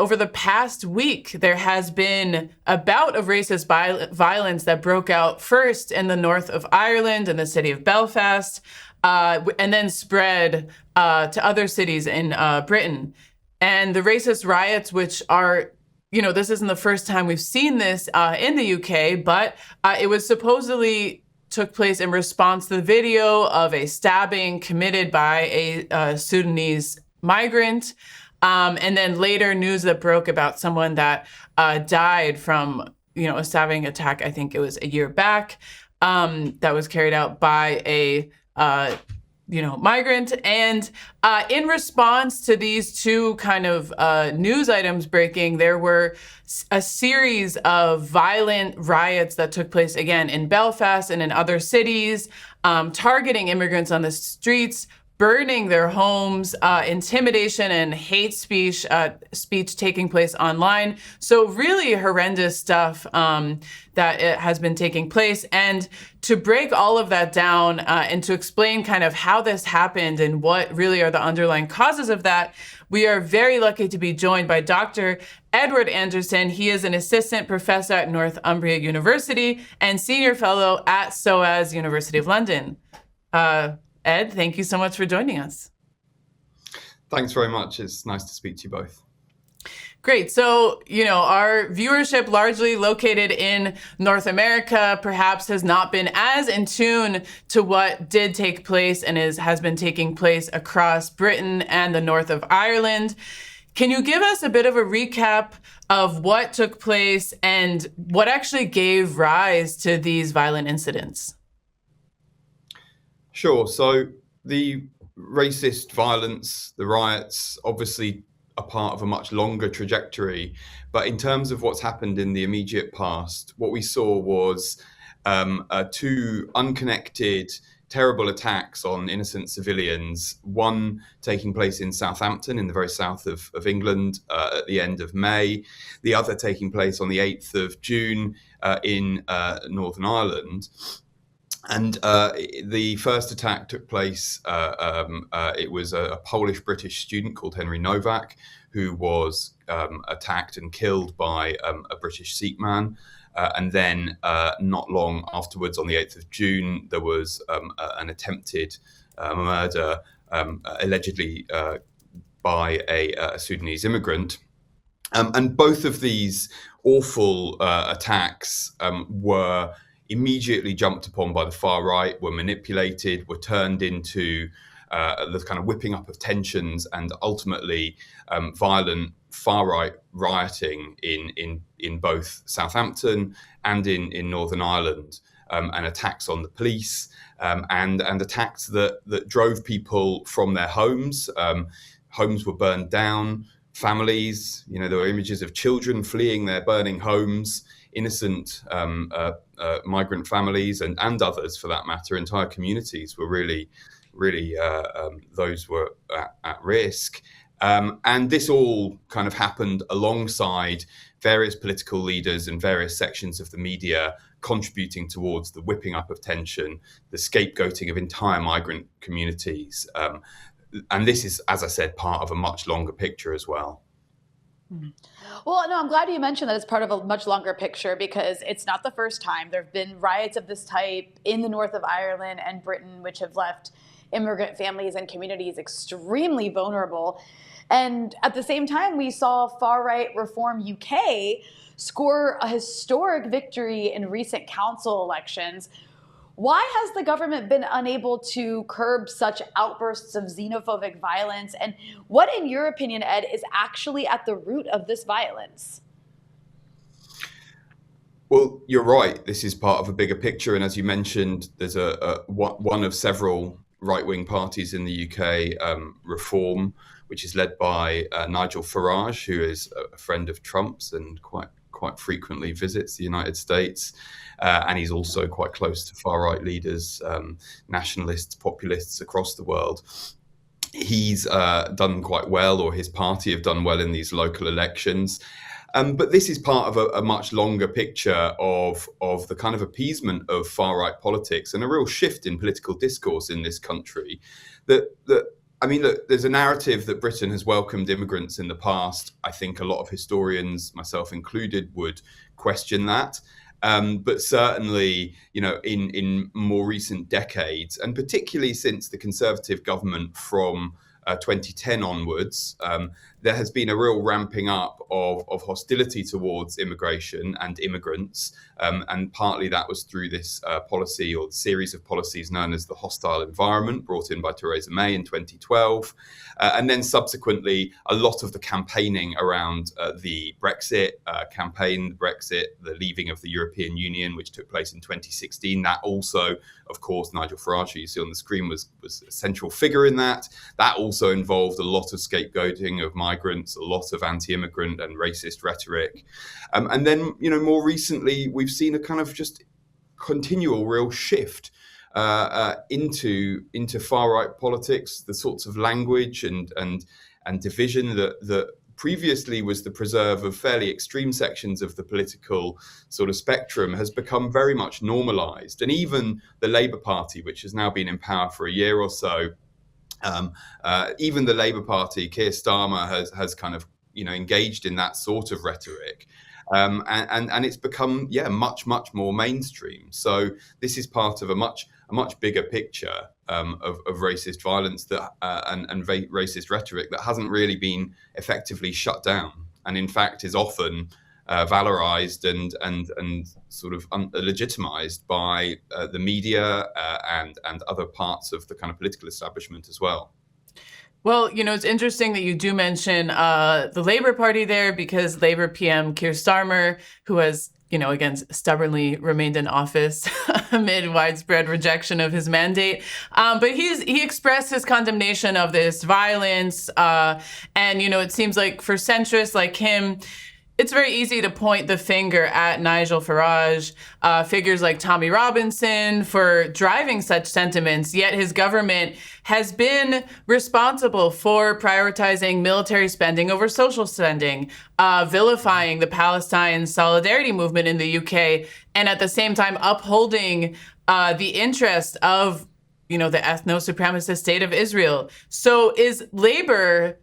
over the past week, there has been a bout of racist violence that broke out first in the north of Ireland, in the city of Belfast, and then spread to other cities in Britain. And the racist riots, which are, this isn't the first time we've seen this in the UK, but it was supposedly took place in response to the video of a stabbing committed by a Sudanese migrant. And then later news that broke about someone that died from, a stabbing attack. I think it was a year back that was carried out by a, migrant. And in response to these two kind of news items breaking, there were a series of violent riots that took place again in Belfast and in other cities, targeting immigrants on the streets, burning their homes, intimidation and hate speech taking place online. So really horrendous stuff that it has been taking place. And to break all of that down and to explain kind of how this happened and what really are the underlying causes of that, we are very lucky to be joined by Dr. Edward Anderson. He is an assistant professor at Northumbria University and senior fellow at SOAS, University of London. Ed, thank you so much for joining us. Thanks very much. It's nice to speak to you both. Great. So, our viewership largely located in North America perhaps has not been as in tune to what did take place and has been taking place across Britain and the north of Ireland. Can you give us a bit of a recap of what took place and what actually gave rise to these violent incidents? Sure. So the racist violence, the riots, obviously are part of a much longer trajectory. But in terms of what's happened in the immediate past, what we saw was two unconnected, terrible attacks on innocent civilians, one taking place in Southampton in the very south of England at the end of May, the other taking place on the 8th of June in Northern Ireland. And the first attack took place, it was a Polish-British student called Henry Nowak, who was attacked and killed by a British Sikh man. And then not long afterwards, on the 8th of June, there was an attempted murder, allegedly by a Sudanese immigrant. And both of these awful attacks were immediately jumped upon by the far right, were manipulated, were turned into the kind of whipping up of tensions and ultimately violent far right rioting in both Southampton and in Northern Ireland, and attacks on the police, and attacks that drove people from their homes. Homes were burned down, families, there were images of children fleeing their burning homes, innocent migrant families and others for that matter, entire communities were really those were at risk. And this all kind of happened alongside various political leaders and various sections of the media contributing towards the whipping up of tension, the scapegoating of entire migrant communities. And this is, as I said, part of a much longer picture as well. Well, no, I'm glad you mentioned that it's part of a much longer picture, because it's not the first time. There have been riots of this type in the north of Ireland and Britain, which have left immigrant families and communities extremely vulnerable. And at the same time, we saw far-right Reform UK score a historic victory in recent council elections. Why has the government been unable to curb such outbursts of xenophobic violence? And what, in your opinion, Ed, is actually at the root of this violence? Well, you're right. This is part of a bigger picture. And as you mentioned, there's one of several right-wing parties in the UK, Reform, which is led by Nigel Farage, who is a friend of Trump's and quite frequently visits the United States. And he's also quite close to far-right leaders, nationalists, populists across the world. He's done quite well, or his party have done well in these local elections. But this is part of a much longer picture of the kind of appeasement of far-right politics and a real shift in political discourse in this country that I mean, look, there's a narrative that Britain has welcomed immigrants in the past. I think a lot of historians, myself included, would question that. But certainly, in more recent decades, and particularly since the Conservative government from 2010 onwards, there has been a real ramping up of hostility towards immigration and immigrants. And partly that was through this policy or series of policies known as the hostile environment, brought in by Theresa May in 2012. And then subsequently, a lot of the campaigning around the Brexit campaign, Brexit, the leaving of the European Union, which took place in 2016. That also, of course, Nigel Farage, who you see on the screen, was a central figure in that. That also involved a lot of scapegoating of migrants, a lot of anti-immigrant and racist rhetoric. And then, more recently, we've seen a kind of just continual real shift into far-right politics, the sorts of language and division that previously was the preserve of fairly extreme sections of the political sort of spectrum has become very much normalized. And even the Labour Party, which has now been in power for a year or so, even the Labour Party, Keir Starmer has kind of engaged in that sort of rhetoric. And it's become much more mainstream. So this is part of a much bigger picture of racist violence and racist rhetoric that hasn't really been effectively shut down, and in fact is often valorized and sort of legitimized by the media and other parts of the kind of political establishment as well. Well, it's interesting that you do mention the Labour Party there, because Labour PM Keir Starmer, who has, again, stubbornly remained in office amid widespread rejection of his mandate. But he expressed his condemnation of this violence. And, it seems like for centrists like him, it's very easy to point the finger at Nigel Farage, figures like Tommy Robinson, for driving such sentiments, yet his government has been responsible for prioritizing military spending over social spending, vilifying the Palestine solidarity movement in the UK, and at the same time upholding the interest of, the ethno-supremacist state of Israel. So is Labour,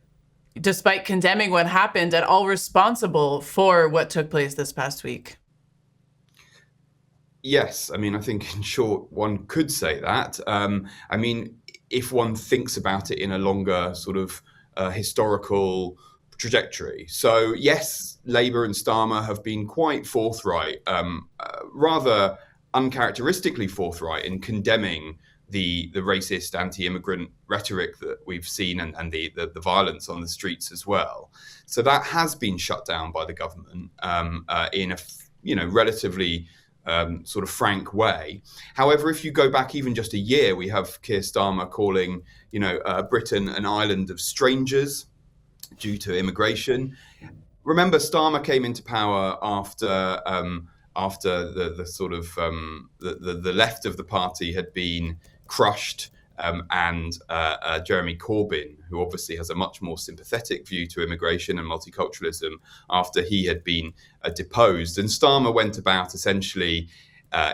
despite condemning what happened, at all responsible for what took place this past week? Yes. I mean, I think in short, one could say that. I mean, if one thinks about it in a longer sort of historical trajectory. So yes, Labour and Starmer have been quite forthright, rather uncharacteristically forthright in condemning the racist anti-immigrant rhetoric that we've seen and the violence on the streets as well. So that has been shut down by the government in a relatively sort of frank way. However, if you go back even just a year, we have Keir Starmer calling Britain an island of strangers due to immigration. Remember, Starmer came into power after the sort of the left of the party had been crushed, and Jeremy Corbyn, who obviously has a much more sympathetic view to immigration and multiculturalism, after he had been deposed. And Starmer went about essentially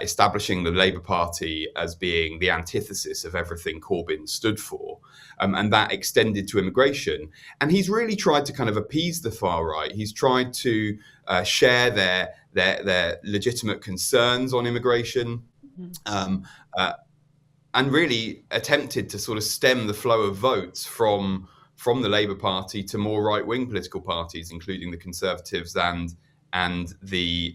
establishing the Labour Party as being the antithesis of everything Corbyn stood for. And that extended to immigration. And he's really tried to kind of appease the far right. He's tried to share their legitimate concerns on immigration. And really attempted to sort of stem the flow of votes from the Labour Party to more right-wing political parties, including the Conservatives and the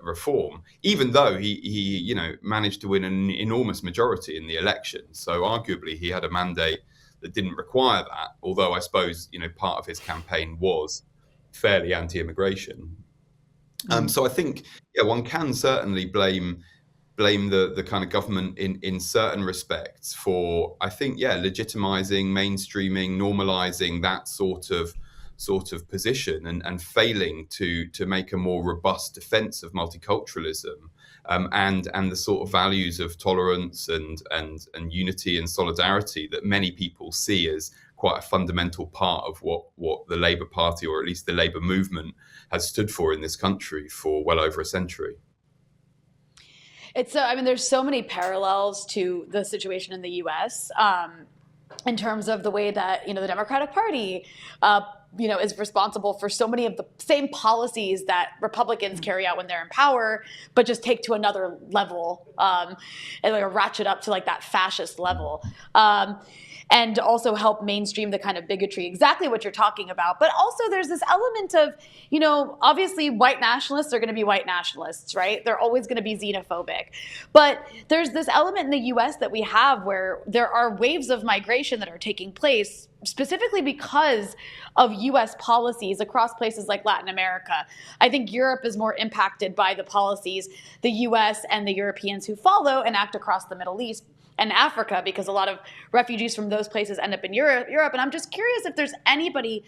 Reform, even though he managed to win an enormous majority in the election. So arguably he had a mandate that didn't require that, although I suppose part of his campaign was fairly anti-immigration. So I think one can certainly blame the kind of government in certain respects for, I think, legitimizing, mainstreaming, normalizing that sort of position and failing to make a more robust defense of multiculturalism and the sort of values of tolerance and unity and solidarity that many people see as quite a fundamental part of what the Labour Party, or at least the Labour movement, has stood for in this country for well over a century. It's there's so many parallels to the situation in the U.S. in terms of the way that, the Democratic Party, is responsible for so many of the same policies that Republicans carry out when they're in power, but just take to another level, and like ratchet up to like that fascist level. And also help mainstream the kind of bigotry, exactly what you're talking about. But also there's this element of, obviously white nationalists are going to be white nationalists, right? They're always going to be xenophobic. But there's this element in the US that we have where there are waves of migration that are taking place specifically because of US policies across places like Latin America. I think Europe is more impacted by the policies the US and the Europeans who follow enact across the Middle East and Africa, because a lot of refugees from those places end up in Europe. And I'm just curious if there's anybody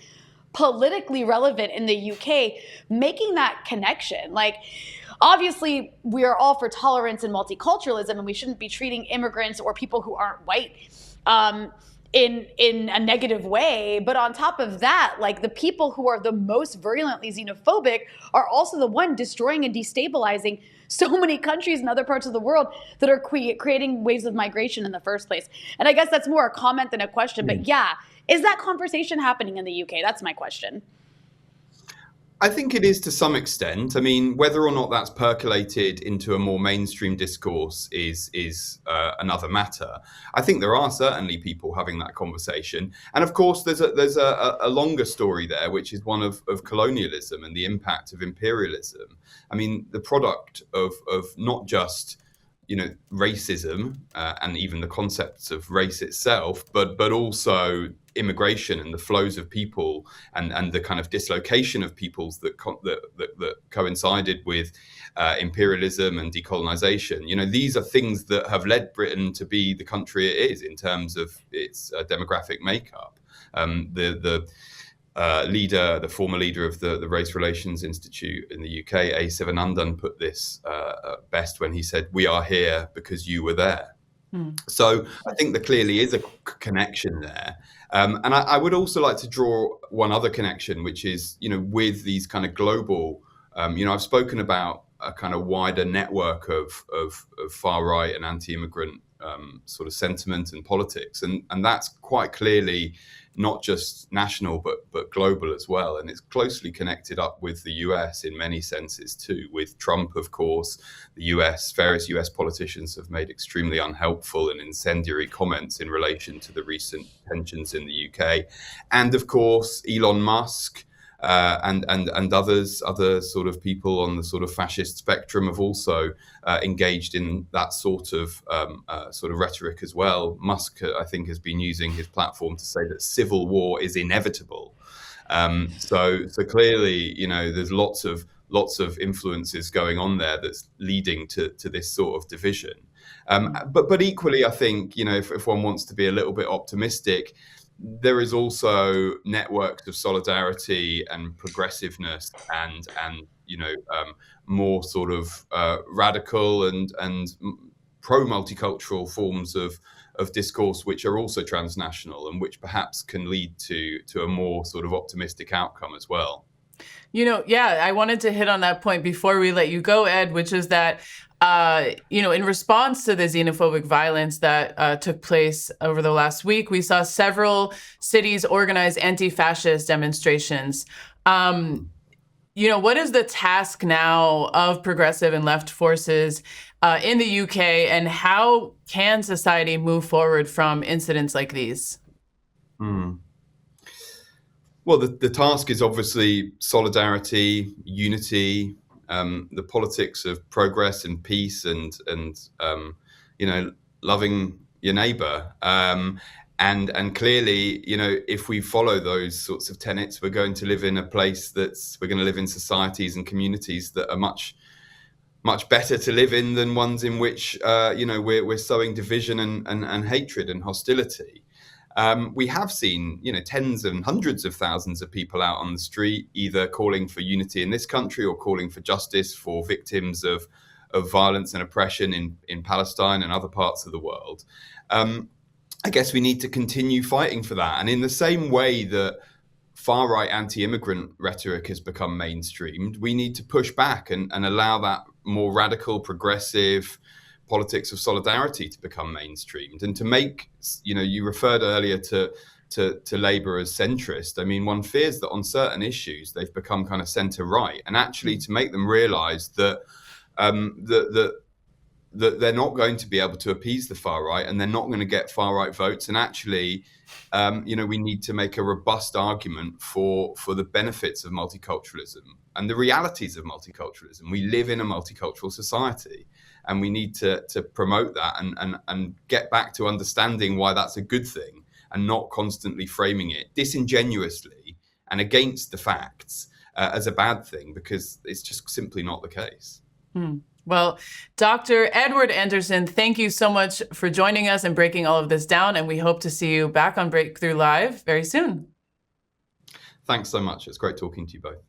politically relevant in the UK making that connection. Like, obviously, we are all for tolerance and multiculturalism, and we shouldn't be treating immigrants or people who aren't white in a negative way. But on top of that, like, the people who are the most virulently xenophobic are also the one destroying and destabilizing so many countries and other parts of the world that are creating waves of migration in the first place. And I guess that's more a comment than a question. But yeah, is that conversation happening in the UK? That's my question. I think it is to some extent. I mean, whether or not that's percolated into a more mainstream discourse is another matter. I think there are certainly people having that conversation, and of course, there's a longer story there, which is one of colonialism and the impact of imperialism. I mean, the product of not just racism and even the concepts of race itself, but also immigration and the flows of people and the kind of dislocation of peoples that coincided with imperialism and decolonization. These are things that have led Britain to be the country it is in terms of its demographic makeup. The former leader of the Race Relations Institute in the UK, A. Sivanandan, put this best when he said, "We are here because you were there." So I think there clearly is a connection there. And I would also like to draw one other connection, which is, with these kind of global, I've spoken about a kind of wider network of far right and anti-immigrant sort of sentiment and politics. And that's quite clearly not just national, but global as well. And it's closely connected up with the US in many senses too. With Trump, of course, various US politicians have made extremely unhelpful and incendiary comments in relation to the recent tensions in the UK. And of course, Elon Musk, and other sort of people on the sort of fascist spectrum have also engaged in that sort of rhetoric as well. Musk, I think, has been using his platform to say that civil war is inevitable. So clearly, there's lots of influences going on there that's leading to this sort of division. But equally, I think, if one wants to be a little bit optimistic, there is also networks of solidarity and progressiveness and more sort of radical and pro-multicultural forms of discourse, which are also transnational and which perhaps can lead to a more sort of optimistic outcome as well. I wanted to hit on that point before we let you go, Ed, which is that in response to the xenophobic violence that took place over the last week, we saw several cities organize anti-fascist demonstrations. What is the task now of progressive and left forces in the UK, and how can society move forward from incidents like these? Well, the task is obviously solidarity, unity, the politics of progress and peace, and loving your neighbour. And clearly, if we follow those sorts of tenets, we're going to live in a place we're going to live in societies and communities that are much better to live in than ones in which we're sowing division and hatred and hostility. We have seen, tens and hundreds of thousands of people out on the street, either calling for unity in this country or calling for justice for victims of violence and oppression in Palestine and other parts of the world. I guess we need to continue fighting for that. And in the same way that far-right anti-immigrant rhetoric has become mainstreamed, we need to push back and allow that more radical, progressive, politics of solidarity to become mainstreamed and to make, you referred earlier to Labour as centrist. I mean, one fears that on certain issues they've become kind of centre-right, and actually to make them realise that that they're not going to be able to appease the far right, and they're not going to get far right votes. And actually, we need to make a robust argument for the benefits of multiculturalism and the realities of multiculturalism. We live in a multicultural society, and we need to promote that and get back to understanding why that's a good thing, and not constantly framing it disingenuously and against the facts as a bad thing, because it's just simply not the case. Well, Dr. Edward Anderson, thank you so much for joining us and breaking all of this down, and we hope to see you back on Breakthrough Live very soon. Thanks so much. It's great talking to you both.